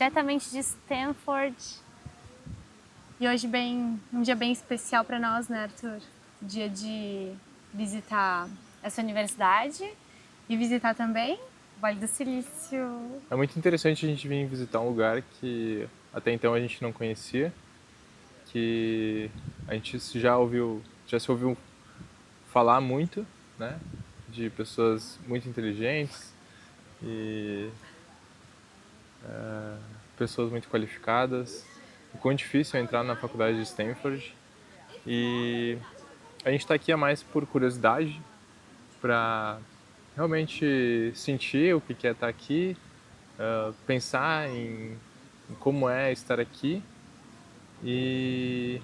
diretamente de Stanford. E hoje um dia bem especial para nós, né, Arthur? Dia de visitar essa universidade e visitar também o Vale do Silício. É muito interessante a gente vir visitar um lugar que até então a gente não conhecia, que a gente já se ouviu falar muito, né? De pessoas muito inteligentes e pessoas muito qualificadas. O quão difícil é entrar na faculdade de Stanford. E a gente está aqui a mais por curiosidade, para realmente sentir o que é estar aqui, pensar em como é estar aqui e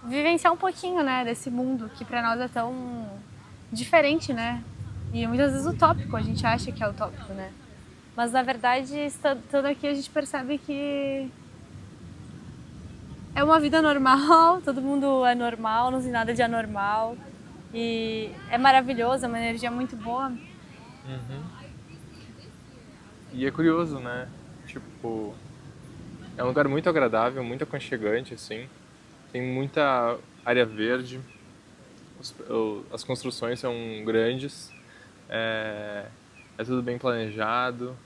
Vivenciar um pouquinho, né, desse mundo que para nós é tão diferente, né? E muitas vezes utópico, a gente acha que é utópico, né? Mas na verdade, estando aqui, a gente percebe que é uma vida normal, todo mundo é normal, não tem nada de anormal. E é maravilhoso, é uma energia muito boa. E é curioso, né? Tipo, é um lugar muito agradável, muito aconchegante, assim. Tem muita área verde, as construções são grandes, é, é tudo bem planejado,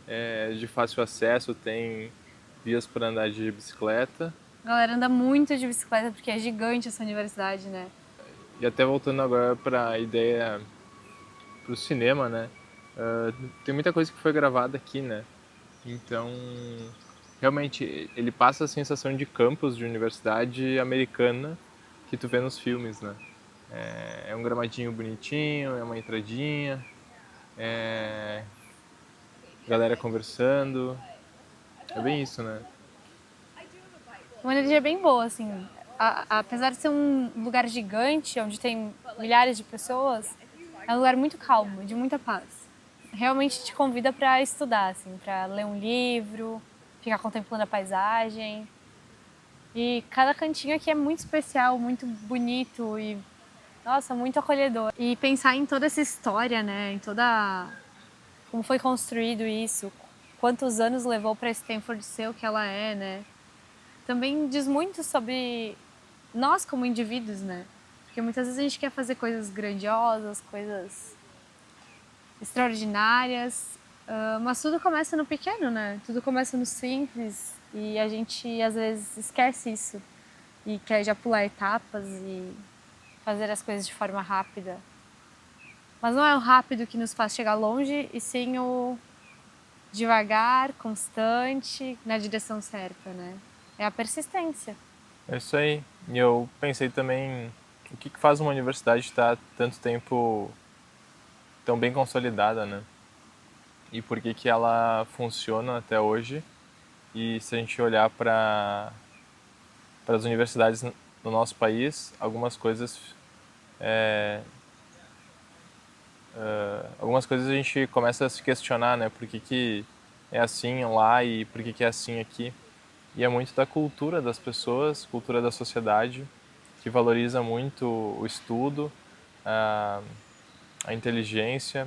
é de fácil acesso, tem vias para andar de bicicleta. A galera anda muito de bicicleta porque é gigante essa universidade, né? E até voltando agora para a ideia pro cinema, né? Tem muita coisa que foi gravada aqui, né? Então, realmente, ele passa a sensação de campus de universidade americana que tu vê nos filmes, né? É um gramadinho bonitinho, é uma entradinha, é galera conversando, é bem isso, né? Uma energia bem boa, assim. Apesar de ser um lugar gigante, onde tem milhares de pessoas, é um lugar muito calmo, de muita paz. Realmente te convida para estudar, assim, para ler um livro, ficar contemplando a paisagem. E cada cantinho aqui é muito especial, muito bonito e, nossa, muito acolhedor. E pensar em toda essa história, né, em toda como foi construído isso, quantos anos levou para Stanford ser o que ela é, né? Também diz muito sobre nós como indivíduos, né? Porque muitas vezes a gente quer fazer coisas grandiosas, coisas extraordinárias, mas tudo começa no pequeno, né? Tudo começa no simples e a gente às vezes esquece isso e quer já pular etapas e fazer as coisas de forma rápida. Mas não é o rápido que nos faz chegar longe, e sim o devagar, constante, na direção certa, né? É a persistência. É isso aí. E eu pensei também o que faz uma universidade estar tanto tempo tão bem consolidada, né? E por que ela funciona até hoje. E se a gente olhar para as universidades no nosso país, algumas coisas a gente começa a se questionar, né? Por que é assim lá e por que é assim aqui? E é muito da cultura das pessoas, cultura da sociedade, que valoriza muito o estudo, a, a inteligência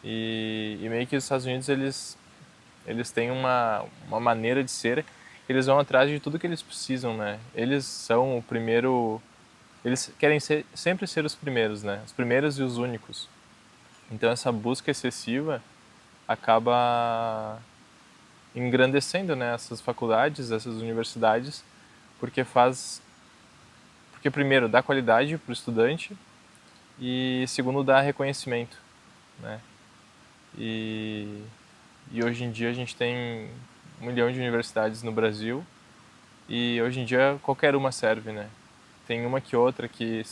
e meio que os Estados Unidos eles têm uma maneira de ser, eles vão atrás de tudo que eles precisam, né? Eles são o primeiro, eles querem sempre ser os primeiros, né? Os primeiros e os únicos. Então essa busca excessiva acaba engrandecendo, né, essas faculdades, essas universidades, porque porque primeiro dá qualidade para o estudante e segundo dá reconhecimento, né? E, e hoje em dia a gente tem 1 milhão de universidades no Brasil e hoje em dia qualquer uma serve, né? Tem uma que outra que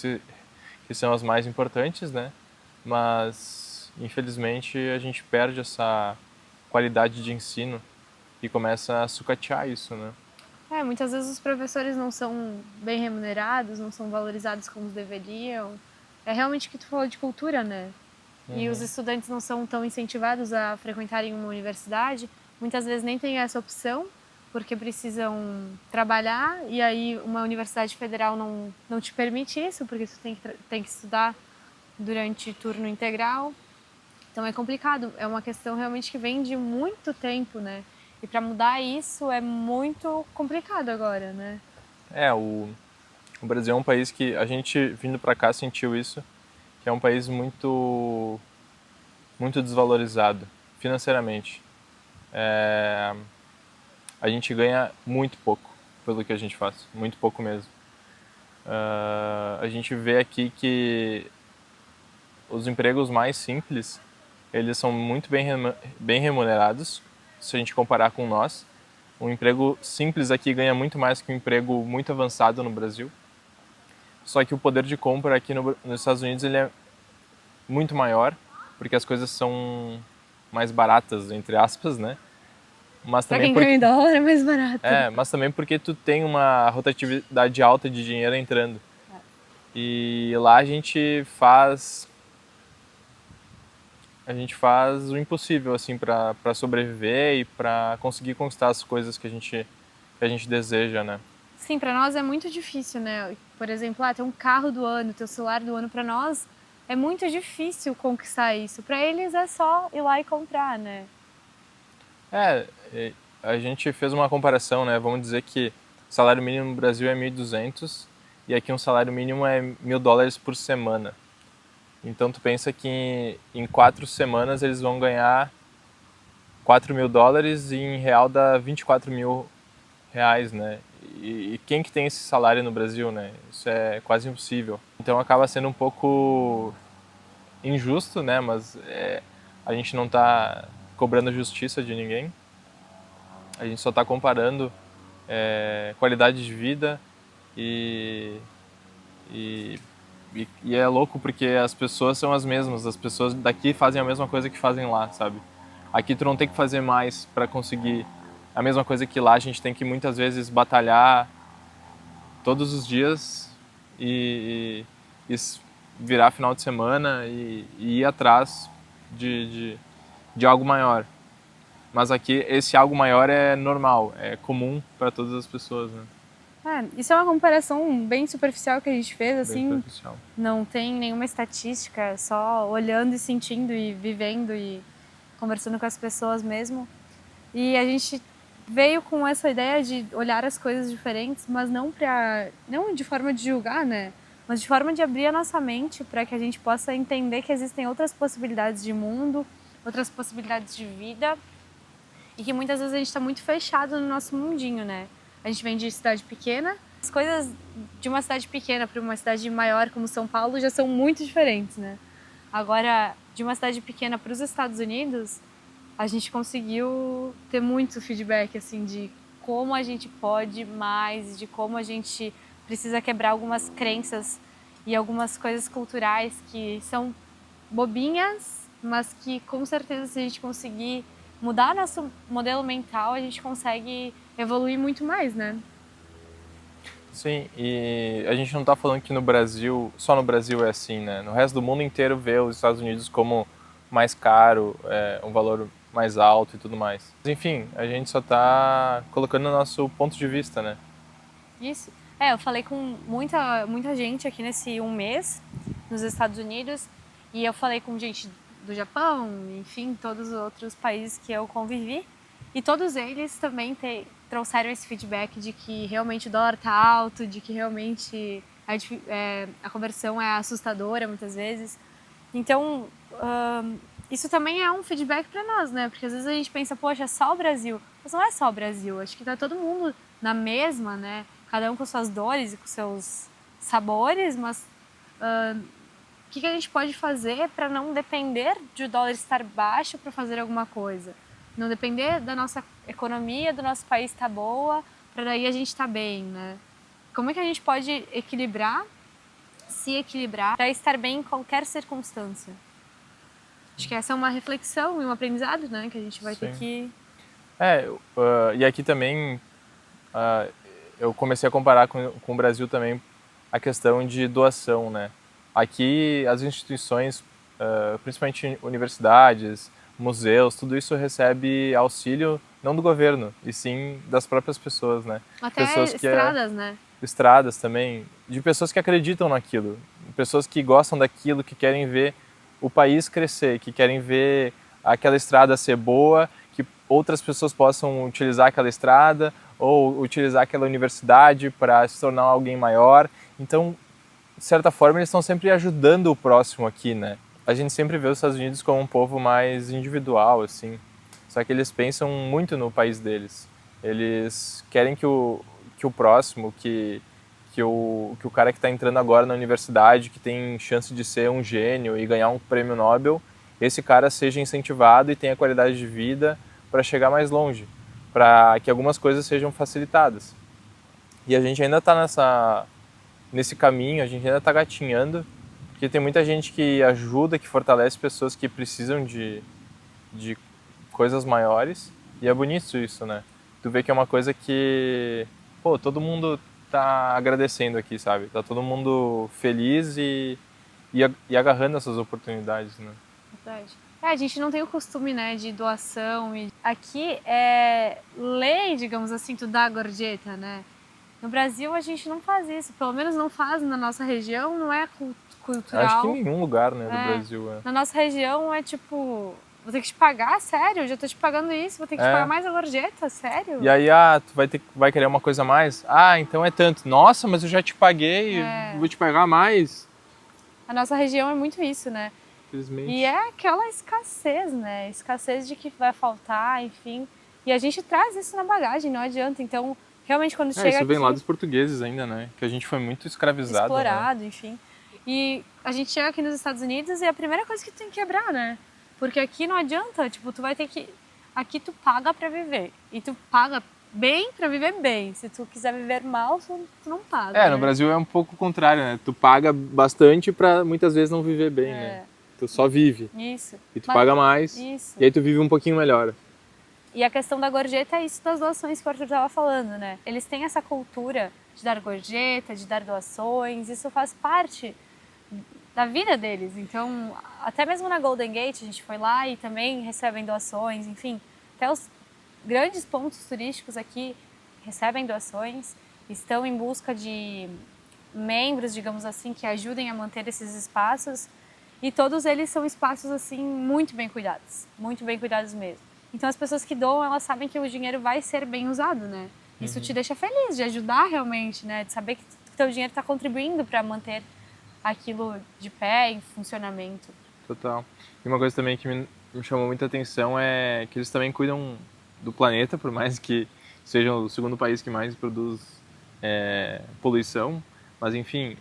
são as mais importantes, né? Mas infelizmente a gente perde essa qualidade de ensino e começa a sucatear isso, né? Muitas vezes os professores não são bem remunerados, não são valorizados como deveriam. É realmente o que tu falou de cultura, né? E os estudantes não são tão incentivados a frequentarem uma universidade, muitas vezes nem têm essa opção, porque precisam trabalhar, e aí uma universidade federal não te permite isso, porque tu tem que estudar durante turno integral. Então é complicado, é uma questão realmente que vem de muito tempo, né? E para mudar isso é muito complicado agora, né? O Brasil é um país que a gente, vindo para cá, sentiu isso, que é um país muito desvalorizado financeiramente. A gente ganha muito pouco pelo que a gente faz, muito pouco mesmo. A gente vê aqui que os empregos mais simples, eles são muito bem remunerados, se a gente comparar com nós. Um emprego simples aqui ganha muito mais que um emprego muito avançado no Brasil. Só que o poder de compra aqui nos Estados Unidos ele é muito maior, porque as coisas são mais baratas, entre aspas, né? Mas Pra também quem ganha em dólar é mais barato. mas também porque tu tem uma rotatividade alta de dinheiro entrando. E lá a gente faz o impossível assim para sobreviver e para conseguir conquistar as coisas que a gente deseja, né? Sim, para nós é muito difícil, né? Por exemplo, ter um carro do ano, ter o celular do ano, para nós é muito difícil conquistar isso. Para eles é só ir lá e comprar, né? A gente fez uma comparação, né? Vamos dizer que o salário mínimo no Brasil é 1.200 e aqui um salário mínimo é $1.000 por semana. Então tu pensa que em 4 semanas eles vão ganhar $4.000 e em real dá R$ 24.000, né? E quem que tem esse salário no Brasil, né? Isso é quase impossível. Então acaba sendo um pouco injusto, né? Mas a gente não está cobrando justiça de ninguém. A gente só está comparando qualidade de vida e, e, e é louco porque as pessoas são as mesmas. As pessoas daqui fazem a mesma coisa que fazem lá, sabe? Aqui tu não tem que fazer mais para conseguir a mesma coisa que lá. A gente tem que muitas vezes batalhar todos os dias e virar final de semana e ir atrás de algo maior. Mas aqui esse algo maior é normal, é comum para todas as pessoas, né? Isso é uma comparação bem superficial que a gente fez, Bem assim, superficial. não tem nenhuma estatística, só olhando e sentindo e vivendo e conversando com as pessoas mesmo. E a gente veio com essa ideia de olhar as coisas diferentes, mas não de forma de julgar, né? Mas de forma de abrir a nossa mente para que a gente possa entender que existem outras possibilidades de mundo, outras possibilidades de vida e que muitas vezes a gente está muito fechado no nosso mundinho, né? A gente vem de cidade pequena, as coisas de uma cidade pequena para uma cidade maior como São Paulo já são muito diferentes, né? Agora, de uma cidade pequena para os Estados Unidos, a gente conseguiu ter muito feedback, assim, de como a gente pode mais, de como a gente precisa quebrar algumas crenças e algumas coisas culturais que são bobinhas, mas que com certeza se a gente conseguir mudar nosso modelo mental, a gente consegue evoluir muito mais, né? Sim, e a gente não está falando que no Brasil, só no Brasil é assim, né? No resto do mundo inteiro vê os Estados Unidos como mais caro, um valor mais alto e tudo mais. Mas, enfim, a gente só está colocando o nosso ponto de vista, né? Isso. Eu falei com muita gente aqui nesse um mês nos Estados Unidos e eu falei com gente do Japão, enfim, todos os outros países que eu convivi e todos eles também trouxeram esse feedback de que realmente o dólar tá alto, de que realmente a conversão é assustadora muitas vezes. Então, isso também é um feedback para nós, né? Porque às vezes a gente pensa, poxa, é só o Brasil. Mas não é só o Brasil, acho que tá todo mundo na mesma, né? Cada um com suas dores e com seus sabores, mas o que a gente pode fazer para não depender de o dólar estar baixo para fazer alguma coisa? Não depender da nossa economia, do nosso país estar boa, para daí a gente estar bem, né? Como é que a gente pode se equilibrar para estar bem em qualquer circunstância? Acho que essa é uma reflexão e um aprendizado, né? Que a gente vai ter que... E aqui também eu comecei a comparar com o Brasil também a questão de doação, né? Aqui as instituições, principalmente universidades, museus, tudo isso recebe auxílio não do governo, e sim das próprias pessoas, né? Até pessoas estradas, né? Estradas também, de pessoas que acreditam naquilo, pessoas que gostam daquilo, que querem ver o país crescer, que querem ver aquela estrada ser boa, que outras pessoas possam utilizar aquela estrada ou utilizar aquela universidade para se tornar alguém maior. Então, de certa forma, eles estão sempre ajudando o próximo aqui, né? A gente sempre vê os Estados Unidos como um povo mais individual, assim. Só que eles pensam muito no país deles. Eles querem que o próximo, que o cara que está entrando agora na universidade, que tem chance de ser um gênio e ganhar um prêmio Nobel, esse cara seja incentivado e tenha qualidade de vida para chegar mais longe, para que algumas coisas sejam facilitadas. E a gente ainda está nesse caminho, a gente ainda está gatinhando, porque tem muita gente que ajuda, que fortalece pessoas que precisam de coisas maiores, e é bonito isso, né? Tu vê que é uma coisa que, pô, todo mundo tá agradecendo aqui, sabe? Tá todo mundo feliz e agarrando essas oportunidades, né? Verdade. A gente não tem o costume, né, de doação. Aqui é lei, digamos assim, tu dar gorjeta, né? No Brasil a gente não faz isso, pelo menos não faz na nossa região, não é cultural. Acho que em nenhum lugar, né, do Brasil. Na nossa região é tipo, vou ter que te pagar, sério? Eu já tô te pagando isso, vou ter que te pagar mais a gorjeta, sério? E aí, tu vai querer uma coisa a mais? Então é tanto. Nossa, mas eu já te paguei, vou te pagar mais. A nossa região é muito isso, né? Infelizmente. E é aquela escassez, né? Escassez de que vai faltar, enfim. E a gente traz isso na bagagem, não adianta. Então, realmente, quando chega isso vem aqui, lá dos portugueses ainda, né? Que a gente foi muito escravizado, explorado, né? enfim. E a gente chega aqui nos Estados Unidos e é a primeira coisa que tu tem que quebrar, né? Porque aqui não adianta, tipo, tu vai ter que... Aqui tu paga pra viver. E tu paga bem pra viver bem. Se tu quiser viver mal, tu não paga. No Brasil é um pouco o contrário, né? Tu paga bastante pra muitas vezes não viver bem, né? Tu só vive. Isso. E tu paga mais. Isso. E aí tu vive um pouquinho melhor. E a questão da gorjeta é isso das doações que o Arthur estava falando, né? Eles têm essa cultura de dar gorjeta, de dar doações, isso faz parte da vida deles. Então, até mesmo na Golden Gate, a gente foi lá e também recebem doações, enfim. Até os grandes pontos turísticos aqui recebem doações, estão em busca de membros, digamos assim, que ajudem a manter esses espaços. E todos eles são espaços, assim, muito bem cuidados mesmo. Então, as pessoas que doam, elas sabem que o dinheiro vai ser bem usado, né? Isso te deixa feliz de ajudar realmente, né? De saber que o teu dinheiro está contribuindo para manter aquilo de pé, em funcionamento. Total. E uma coisa também que me chamou muita atenção é que eles também cuidam do planeta, por mais que sejam o segundo país que mais produz poluição. Mas enfim,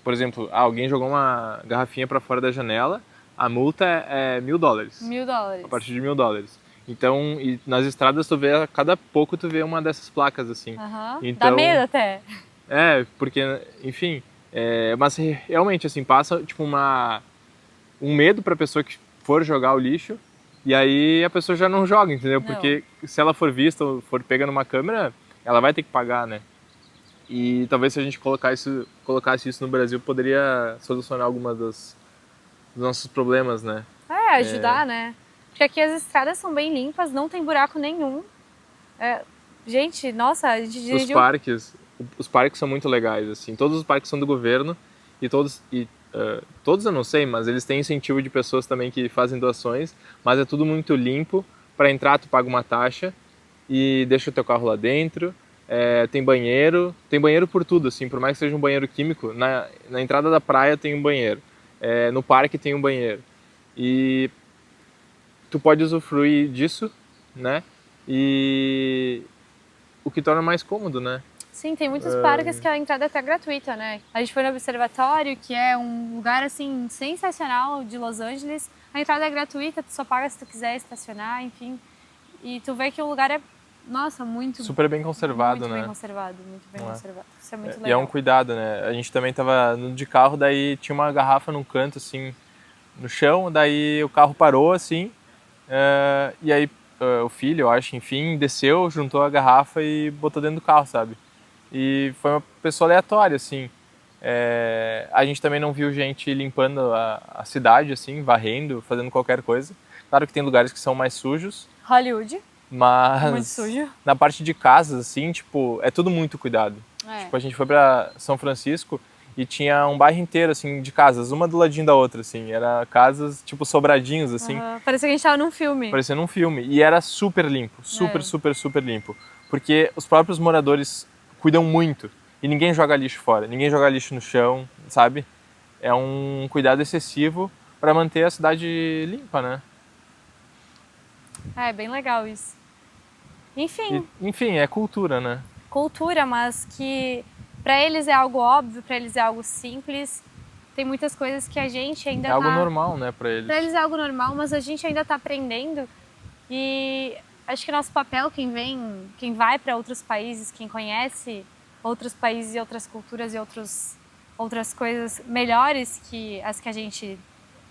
por exemplo, alguém jogou uma garrafinha para fora da janela, a multa é $1.000. $1.000. A partir de $1.000. Então, e nas estradas tu vê, a cada pouco tu vê uma dessas placas assim. Então, dá medo até. Porque, enfim, mas realmente assim, passa tipo um medo pra pessoa que for jogar o lixo, e aí a pessoa já não joga, entendeu? Não. Porque se ela for vista ou for pega numa câmera, ela vai ter que pagar, né? E talvez se a gente colocasse isso no Brasil, poderia solucionar algumas dos nossos problemas, né? Ajudar, né? Porque aqui as estradas são bem limpas, não tem buraco nenhum. Gente, nossa, a gente dirigiu... Os parques são muito legais, assim. Todos os parques são do governo e todos eu não sei, mas eles têm incentivo de pessoas também que fazem doações, mas é tudo muito limpo. Para entrar tu paga uma taxa e deixa o teu carro lá dentro. Tem banheiro por tudo, assim, por mais que seja um banheiro químico, na entrada da praia tem um banheiro, no parque tem um banheiro, e tu pode usufruir disso, né, e o que torna mais cômodo, né. Sim, tem muitos parques que a entrada é até gratuita, né. A gente foi no Observatório, que é um lugar, assim, sensacional de Los Angeles, a entrada é gratuita, tu só paga se tu quiser estacionar, enfim, e tu vê que o lugar é muito... Super bem conservado, muito né? Bem conservado, muito bem conservado. Isso é muito legal. E é um cuidado, né? A gente também tava de carro, daí tinha uma garrafa num canto, assim, no chão, daí o carro parou, assim, e aí o filho, eu acho, enfim, desceu, juntou a garrafa e botou dentro do carro, sabe? E foi uma pessoa aleatória, assim. A gente também não viu gente limpando a cidade, assim, varrendo, fazendo qualquer coisa. Claro que tem lugares que são mais sujos. Hollywood. Mas muito sujo. Na parte de casas, assim, tipo, é tudo muito cuidado. Tipo, a gente foi pra São Francisco e tinha um bairro inteiro, assim, de casas, uma do ladinho da outra, assim. Era casas, tipo, sobradinhos, assim. Parecia que a gente tava num filme. Parecendo um filme. E era super limpo, super limpo. Porque os próprios moradores cuidam muito. E ninguém joga lixo fora, ninguém joga lixo no chão, sabe? É um cuidado excessivo para manter a cidade limpa, né? É bem legal isso. Enfim. Enfim, é cultura, né? Cultura, mas que para eles é algo óbvio, para eles é algo simples. Tem muitas coisas que a gente ainda é algo normal, né, para eles. Para eles é algo normal, mas a gente ainda está aprendendo. E acho que nosso papel, quem vai para outros países, quem conhece outros países e outras culturas e outras coisas melhores que as que a gente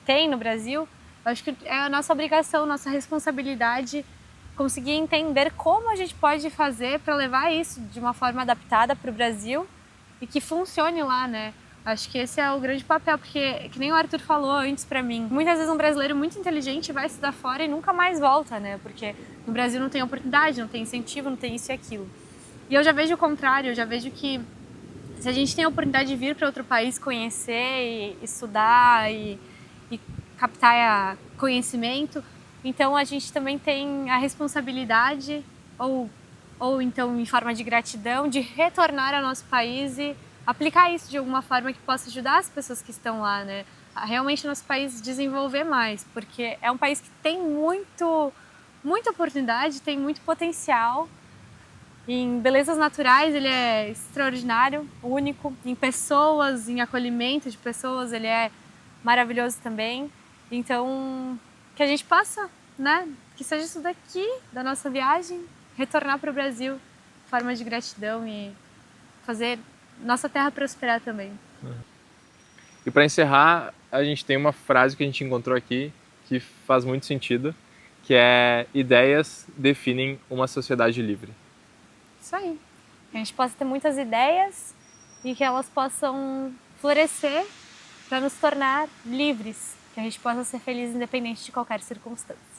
tem no Brasil, acho que é a nossa obrigação, nossa responsabilidade conseguir entender como a gente pode fazer para levar isso de uma forma adaptada para o Brasil e que funcione lá, né? Acho que esse é o grande papel, porque, que nem o Arthur falou antes pra mim, muitas vezes um brasileiro muito inteligente vai estudar fora e nunca mais volta, né? Porque no Brasil não tem oportunidade, não tem incentivo, não tem isso e aquilo. E eu já vejo o contrário, eu já vejo que se a gente tem a oportunidade de vir para outro país, conhecer e estudar e captar conhecimento, então a gente também tem a responsabilidade, ou então em forma de gratidão, de retornar ao nosso país e aplicar isso de alguma forma que possa ajudar as pessoas que estão lá, né? A realmente o nosso país desenvolver mais, porque é um país que tem muita oportunidade, tem muito potencial. Em belezas naturais ele é extraordinário, único. Em pessoas, em acolhimento de pessoas, ele é maravilhoso também. Então, que a gente possa, né? Que seja isso daqui, da nossa viagem, retornar para o Brasil de forma de gratidão e fazer nossa terra prosperar também. E para encerrar, a gente tem uma frase que a gente encontrou aqui que faz muito sentido, que é: ideias definem uma sociedade livre. Isso aí. Que a gente possa ter muitas ideias e que elas possam florescer para nos tornar livres, que a gente possa ser feliz independente de qualquer circunstância.